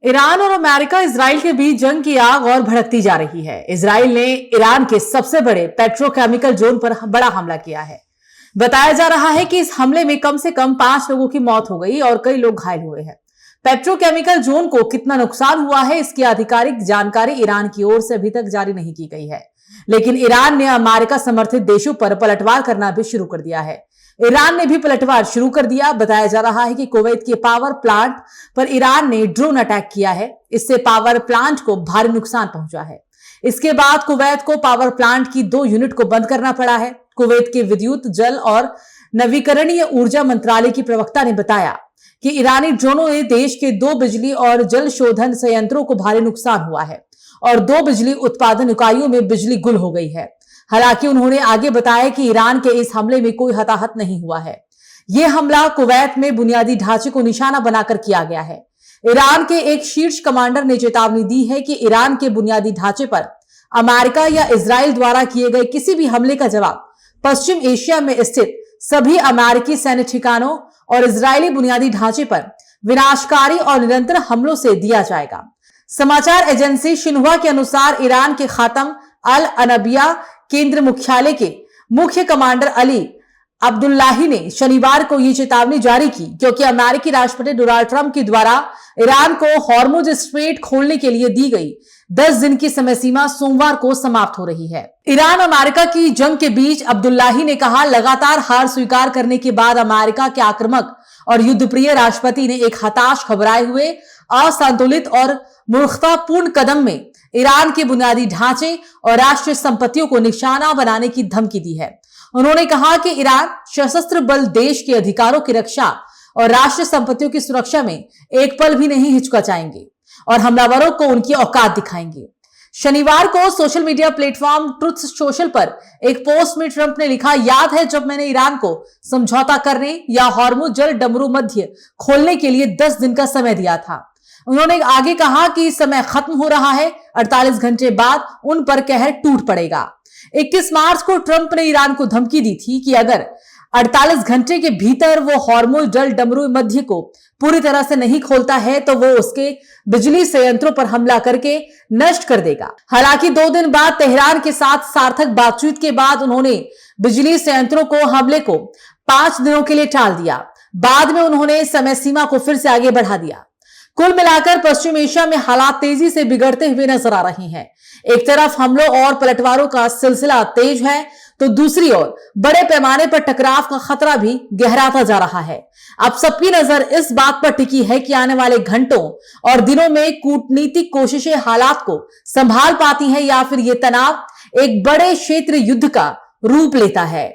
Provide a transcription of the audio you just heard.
Iran और America Israel के बीच जंग की आग और भड़कती जा रही है। इजराइल ने ईरान के सबसे बड़े पेट्रोकेमिकल जोन पर बड़ा हमला किया है। बताया जा रहा है कि इस हमले में कम से कम 5 लोगों की मौत हो गई और कई लोग घायल हुए हैं। पेट्रोकेमिकल जोन को कितना नुकसान हुआ है, इसकी आधिकारिक जानकारी ईरान की ओर से अभी तक जारी नहीं की गई है, लेकिन ईरान ने अमेरिका समर्थित देशों पर पलटवार करना भी शुरू कर दिया है। ईरान ने भी पलटवार शुरू कर दिया। बताया जा रहा है कि कुवैत के पावर प्लांट पर ईरान ने ड्रोन अटैक किया है। इससे पावर प्लांट को भारी नुकसान पहुंचा है। इसके बाद कुवैत को पावर प्लांट की 2 यूनिट को बंद करना पड़ा है। कुवैत के विद्युत, जल और नवीकरणीय ऊर्जा मंत्रालय की प्रवक्ता ने बताया कि ईरानी ड्रोनों ने देश के 2 बिजली और जल शोधन संयंत्रों को भारी नुकसान हुआ है और 2 बिजली उत्पादन इकाइयों में बिजली गुल हो गई है। हालांकि उन्होंने आगे बताया कि ईरान के इस हमले में कोई हताहत नहीं हुआ है। यह हमला कुवैत में बुनियादी ढांचे को निशाना बनाकर किया गया है। ईरान के एक शीर्ष कमांडर ने चेतावनी दी है कि ईरान के बुनियादी ढांचे पर अमेरिका या इजराइल द्वारा किए गए किसी भी हमले का जवाब पश्चिम एशिया में स्थित सभी अमेरिकी सैन्य ठिकानों और इजरायली बुनियादी ढांचे पर विनाशकारी और निरंतर हमलों से दिया जाएगा। समाचार एजेंसी शिन्हुआ के अनुसार ईरान के खातम अल अनबिया केंद्र मुख्यालय के मुख्य कमांडर अली अब्दुल्लाही ने शनिवार को यह चेतावनी जारी की, क्योंकि अमेरिकी राष्ट्रपति डोनाल्ड ट्रंप के द्वारा ईरान को हॉर्मुज स्ट्रेट खोलने के लिए दी गई 10 दिन की समय सीमा सोमवार को समाप्त हो रही है। ईरान अमेरिका की जंग के बीच अब्दुल्लाही ने कहा, लगातार हार स्वीकार करने के बाद अमेरिका के आक्रामक और युद्धप्रिय राष्ट्रपति ने एक हताश, घबराए हुए, असंतुलित और मूर्खतापूर्ण कदम में ईरान के बुनियादी ढांचे और राष्ट्रीय संपत्तियों को निशाना बनाने की धमकी दी है। उन्होंने कहा कि ईरान सशस्त्र बल देश के अधिकारों की रक्षा और राष्ट्रीय संपत्तियों की सुरक्षा में एक पल भी नहीं हिचकिचाएंगे और हमलावरों को उनकी औकात दिखाएंगे। शनिवार को social media platform truth social पर एक पोस्ट में ट्रंप ने लिखा, याद है जब मैंने ईरान को समझौता करने या हॉर्मुज जल डमरू मध्य खोलने के लिए 10 दिन का समय दिया था। उन्होंने आगे कहा कि समय खत्म हो रहा है, 48 घंटे बाद उन पर कहर टूट पड़ेगा। 21 मार्च को ट्रंप ने ईरान को धमकी दी थी कि अगर 48 घंटे के भीतर वो हॉर्मुज जल डमरू मध्य को पूरी तरह से नहीं खोलता है तो वो उसके बिजली संयंत्रों पर हमला करके नष्ट कर देगा। हालांकि 2 दिन बाद तेहरान के साथ सार्थक बातचीत के बाद उन्होंने बिजली संयंत्रों को हमले को 5 दिनों के लिए टाल दिया। बाद में उन्होंने समय सीमा को फिर से आगे बढ़ा दिया। कुल मिलाकर पश्चिम एशिया में हालात तेजी से बिगड़ते हुए नजर आ रहे हैं। एक तरफ हमलों और पलटवारों का सिलसिला तेज है, तो दूसरी ओर बड़े पैमाने पर टकराव का खतरा भी गहराता जा रहा है। अब सबकी नजर इस बात पर टिकी है कि आने वाले घंटों और दिनों में कूटनीतिक कोशिशें हालात को संभाल पाती हैं या फिर ये तनाव एक बड़े क्षेत्र युद्ध का रूप लेता है।